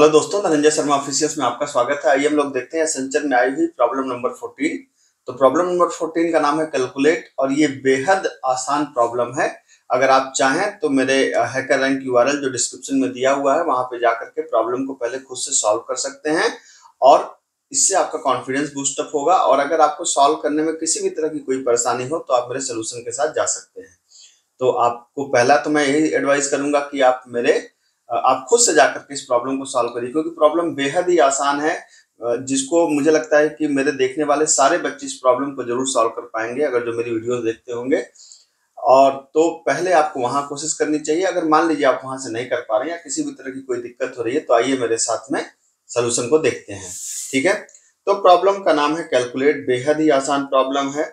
Hello दोस्तों, Dhananjay Sharma officials में आपका स्वागत है। आइए हम लोग देखते हैं एसेंचर में आई हुई प्रॉब्लम नंबर 14। तो प्रॉब्लम नंबर 14 का नाम है कैलकुलेट और ये बेहद आसान प्रॉब्लम है। अगर आप चाहें तो मेरे हैकर रैंक यूआरएल जो डिस्क्रिप्शन में दिया हुआ है वहां पे जाकर के प्रॉब्लम को पहले खुद से सॉल्व कर सकते हैं और इससे आपका कॉन्फिडेंस बूस्टअप होगा। और अगर आपको सॉल्व करने में किसी भी तरह की कोई परेशानी हो तो आप मेरे सोल्यूशन के साथ जा सकते हैं। तो आपको पहला तो मैं यही एडवाइस करूंगा कि आप खुद से जाकर के इस प्रॉब्लम को सॉल्व करिए, क्योंकि प्रॉब्लम बेहद ही आसान है, जिसको मुझे लगता है कि मेरे देखने वाले सारे बच्चे इस प्रॉब्लम को जरूर सॉल्व कर पाएंगे अगर जो मेरी वीडियोस देखते होंगे। और तो पहले आपको वहां कोशिश करनी चाहिए। अगर मान लीजिए आप वहां से नहीं कर पा रहे हैं या किसी भी तरह की कोई दिक्कत हो रही है तो आइए मेरे साथ में सोल्यूशन को देखते हैं। ठीक है, तो प्रॉब्लम का नाम है कैलकुलेट। बेहद ही आसान प्रॉब्लम है।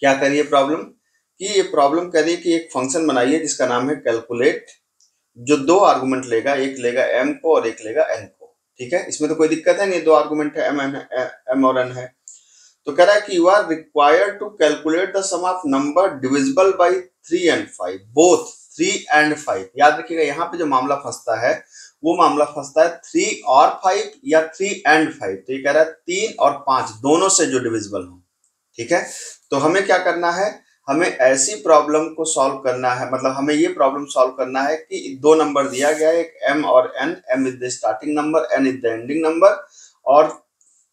क्या करिए प्रॉब्लम कि ये प्रॉब्लम कह रही है कि एक फंक्शन बनाइए जिसका नाम है कैलकुलेट, जो दो आर्गुमेंट लेगा, एक लेगा m को और एक लेगा n को। ठीक है, इसमें तो कोई दिक्कत है नहीं, दो आर्गुमेंट है m और n है। तो कह रहा है कि you are required to calculate the sum of number divisible by 3 and 5, both 3 and 5। याद रखिएगा, यहाँ पे जो मामला फंसता है वो मामला फंसता है 3 और 5 या 3 and 5। तो ये कह रहा है 3 और 5 दोनों से जो डिविजिबल हो। ठीक है, तो हमें क्या करना है, हमें ऐसी प्रॉब्लम को सॉल्व करना है, मतलब हमें ये प्रॉब्लम सॉल्व करना है कि दो नंबर दिया गया है, एक m और n। m is the starting number, n is the ending number. और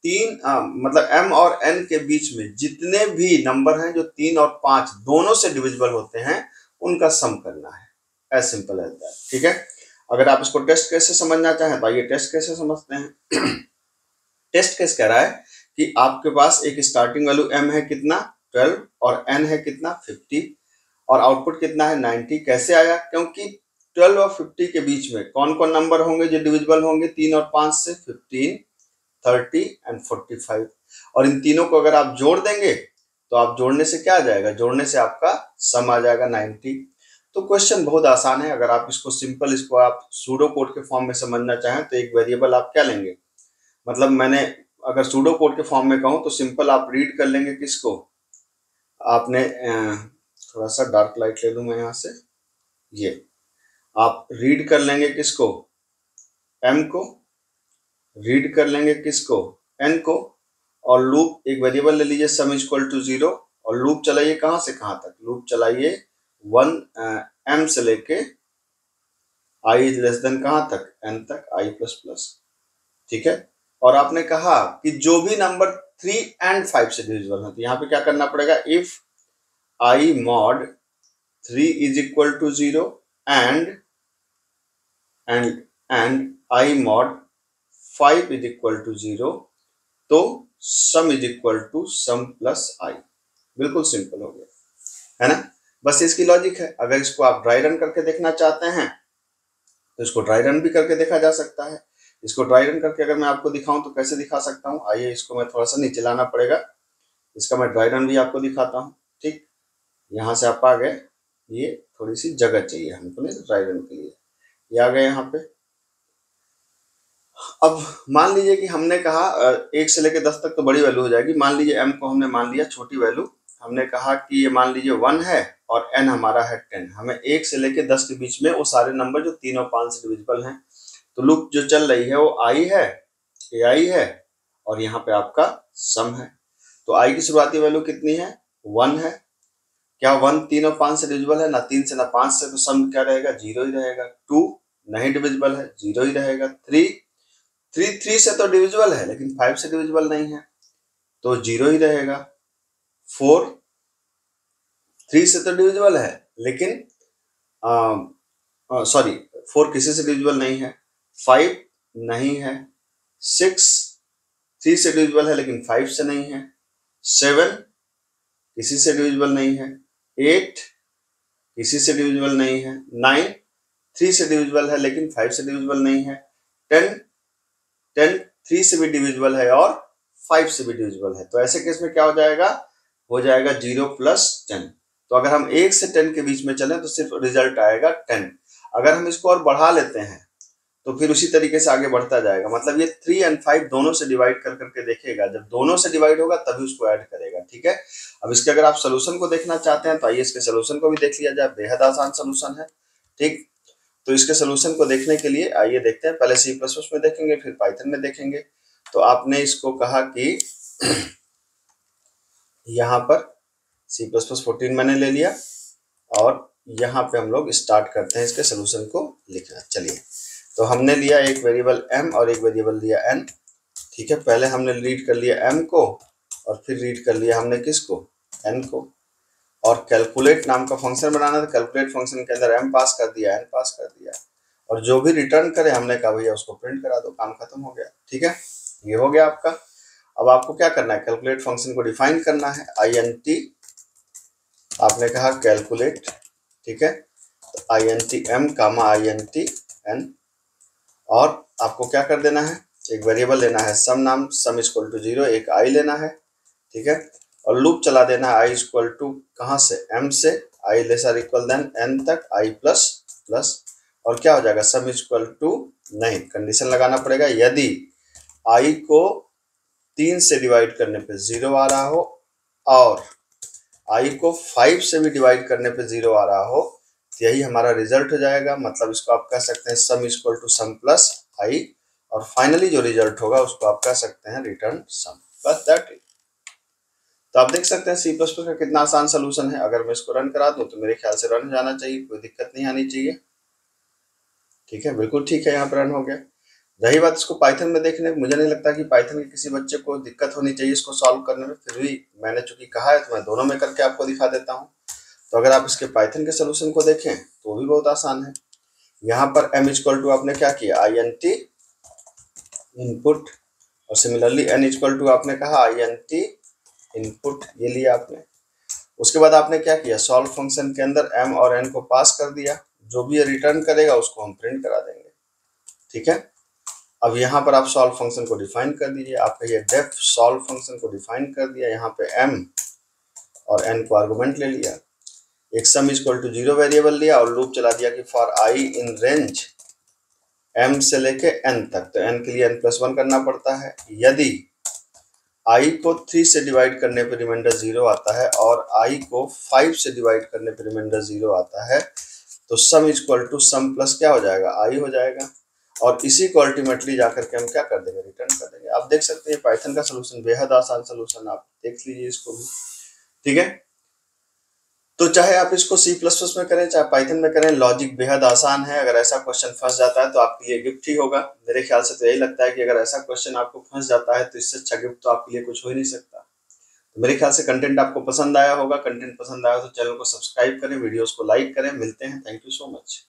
मतलब m और n के बीच में जितने भी नंबर हैं जो 3 और 5 दोनों से डिविजिबल होते हैं उनका सम करना है। As simple as that. ठीक है, अगर आप इसको टेस्ट केस से समझना चाहें तो आइए टेस्ट केस से समझते हैं। टेस्ट केस कह रहा है कि आपके पास एक स्टार्टिंग वैल्यू m है कितना 12 और n है कितना 50 और आउटपुट कितना है 90। कैसे आया? क्योंकि 12 और 50 के बीच में कौन कौन नंबर होंगे जो डिविजिबल होंगे 3 और 5 से? 15, 30 एंड 45। और इन तीनों को अगर आप जोड़ देंगे तो आप जोड़ने से क्या आ जाएगा, जोड़ने से आपका सम आ जाएगा 90। तो क्वेश्चन बहुत आसान है। अगर आप इसको सिंपल, इसको आप सूडो कोड के फॉर्म में समझना चाहें तो एक वेरिएबल आप क्या लेंगे, मतलब मैंने अगर सूडो कोड के फॉर्म में कहूं तो सिंपल आप रीड कर लेंगे किसको, आपने थोड़ा सा डार्क लाइट ले लूं मैं यहां से, ये आप रीड कर लेंगे किसको, m को, रीड कर लेंगे किसको, n को, और लूप एक वेरिएबल ले लीजिए सम इज इक्वल टू 0 और लूप चलाइए कहां से कहां तक, लूप चलाइए 1 m से लेके i लेस देन कहां तक, n तक, i प्लस प्लस। ठीक है, और आपने कहा कि जो भी नंबर 3 and 5 से डिविजिबल है तो यहाँ पे क्या करना पड़ेगा, if i mod 3 is equal to 0 and i mod 5 is equal to 0 तो sum is equal to sum plus i। बिल्कुल सिंपल हो गया है ना। बस इसकी लॉजिक है। अगर इसको आप ड्राई रन करके देखना चाहते हैं तो इसको ड्राई रन भी करके देखा जा सकता है। इसको ड्राई रन करके अगर मैं आपको दिखाऊं तो कैसे दिखा सकता हूं, आइए इसको मैं थोड़ा सा नीचे लाना पड़ेगा, इसका मैं ड्राई रन भी आपको दिखाता हूं। ठीक, यहाँ से आप आ गए, ये थोड़ी सी जगह चाहिए हमको नहीं ड्राई रन के लिए, ये आ गए यहाँ पे। अब मान लीजिए कि हमने कहा 1 से लेकर 10 तक तो बड़ी वैल्यू हो जाएगी, मान लीजिए m को हमने मान लिया छोटी वैल्यू, हमने कहा कि ये मान लीजिए 1 है और n हमारा है 10। हमें 1 से लेकर 10 के बीच में वो सारे नंबर जो 3 और 5 से डिविजिबल हैं। तो लूप जो चल रही है वो i है, ai है और यहाँ पे आपका सम है। तो i की शुरुआती वैल्यू कितनी है, 1 है। क्या 1 3 और 5 से डिविजिबल है? ना 3 से ना 5 से, तो सम क्या रहेगा, 0 ही रहेगा। 2 नहीं डिविजिबल है, 0 ही रहेगा। 3 से तो डिविजिबल है लेकिन 5 से डिविजिबल नहीं है तो 0 ही रहेगा। 4 3 से तो डिविजिबल है लेकिन सॉरी 4 किसी से डिविजिबल नहीं है, 5 नहीं है, 6 3 से डिविजिबल है लेकिन 5 से नहीं है, 7 किसी से डिविजिबल नहीं है, 8 किसी से डिविजिबल नहीं है, 9 3 से डिविजिबल है लेकिन 5 से डिविजिबल नहीं है, 10 3 से भी डिविजिबल है और 5 से भी डिविजिबल है। तो ऐसे केस में क्या हो जाएगा, हो जाएगा 0 प्लस 10। तो अगर हम 1 से 10 के बीच में चलें तो सिर्फ रिजल्ट आएगा 10। अगर हम इसको और बढ़ा लेते हैं तो फिर उसी तरीके से आगे बढ़ता जाएगा, मतलब ये 3 और 5 दोनों से डिवाइड कर करके देखेगा, जब दोनों से डिवाइड होगा तभी उसको ऐड करेगा। ठीक है, अब इसके अगर आप सोल्यूशन को देखना चाहते हैं तो आइए इसके सोल्यूशन को भी देख लिया जाए। बेहद आसान सोल्यूशन है। ठीक, तो इसके सोल्यूशन को देखने के लिए आइए देखते हैं। पहले सी प्लस प्लस में देखेंगे, फिर पाइथन में देखेंगे। तो आपने इसको कहा कि यहाँ पर सी प्लस प्लस 14 मैंने ले लिया और यहाँ पे हम लोग स्टार्ट करते हैं इसके सोल्यूशन को लिखना। चलिए, तो हमने लिया एक वेरिएबल m और एक वेरिएबल लिया n। ठीक है, पहले हमने रीड कर लिया m को और फिर रीड कर लिया हमने किसको, n को। और कैलकुलेट नाम का फंक्शन बनाना था, कैलकुलेट फंक्शन के अंदर m पास कर दिया, n पास कर दिया, और जो भी रिटर्न करे हमने कहा भैया उसको प्रिंट करा दो, काम खत्म हो गया। ठीक है, ये हो गया आपका। अब आपको क्या करना है, कैलकुलेट फंक्शन को डिफाइन करना है। int आपने कहा कैलकुलेट, ठीक है, तो int m कामा int n, और आपको क्या कर देना है, एक वेरिएबल लेना है सम नाम, सम इक्वल टू 0, एक i लेना है। ठीक है, और लूप चला देना है i इक्वल टू कहाँ से, m से, i lesser equal than n तक i प्लस प्लस, और क्या हो जाएगा, सम इक्वल टू, नहीं कंडीशन लगाना पड़ेगा, यदि i को 3 से डिवाइड करने पे 0 आ रहा हो और i को 5 से भी डिवाइड करने पे 0 आ रहा हो, तो यही हमारा रिजल्ट हो जाएगा। मतलब इसको आप कह सकते हैं sum equal to sum plus i, और फाइनली जो रिजल्ट होगा उसको आप कह सकते हैं रिटर्न सम। बस दैट इट। तो आप देख सकते हैं सी प्लस प्लस का कितना आसान सोल्यूशन है। अगर मैं इसको रन करा दूं तो मेरे ख्याल से रन हो जाना चाहिए, कोई दिक्कत नहीं आनी चाहिए। ठीक है, बिल्कुल ठीक है, यहाँ पर रन हो गया। रही बात इसको पाइथन में देखने, मुझे नहीं लगता कि पाइथन के किसी बच्चे को दिक्कत होनी चाहिए इसको सॉल्व करने में, फिर भी मैंने चूंकि कहा है तो मैं दोनों में करके आपको दिखा देता हूँ। तो अगर आप इसके पाइथन के सोल्यूशन को देखें तो भी बहुत आसान है। यहाँ पर m इक्वल टू आपने क्या किया, int इनपुट, और सिमिलरली n इक्वल टू आपने कहा int इनपुट, ये लिया आपने। उसके बाद आपने क्या किया, सॉल्व फंक्शन के अंदर m और n को पास कर दिया, जो भी ये रिटर्न करेगा उसको हम प्रिंट करा देंगे। ठीक है, अब यहाँ पर आप सॉल्व फंक्शन को डिफाइन कर दीजिए। आपका ये डेफ सॉल्व फंक्शन को डिफाइन कर दिया, यहाँ पे m और n को आर्गुमेंट ले लिया, एक सम इक्वल टू 0 वेरिएबल लिया और लूप चला दिया कि for i in range m से लेके n तक, तो n के लिए n+1 करना पड़ता है। यदि i को 3 से डिवाइड करने पर रिमाइंडर 0 आता है और i को 5 से डिवाइड करने पर रिमाइंडर 0 आता है, तो sum equal to sum plus क्या हो जाएगा, i हो जाएगा, और इसी को अल्टीमेटली जाकर के हम क्या कर देंगे, रिटर्न कर देंगे। आप देख सकते हैं पाइथन का सोल्यूशन बेहद आसान सोल्यूशन, आप देख लीजिए इसको भी। ठीक है, तो चाहे आप इसको सी प्लस प्लस में करें चाहे पाइथन में करें, लॉजिक बेहद आसान है। अगर ऐसा क्वेश्चन फंस जाता है तो आपके लिए गिफ्ट ही होगा। मेरे ख्याल से तो यही लगता है कि अगर ऐसा क्वेश्चन आपको फंस जाता है तो इससे अच्छा गिफ्ट तो आपके लिए कुछ हो ही नहीं सकता। तो मेरे ख्याल से कंटेंट आपको पसंद आया होगा। कंटेंट पसंद आया तो चैनल को सब्सक्राइब करें, वीडियोस को लाइक करें। मिलते हैं, थैंक यू सो मच।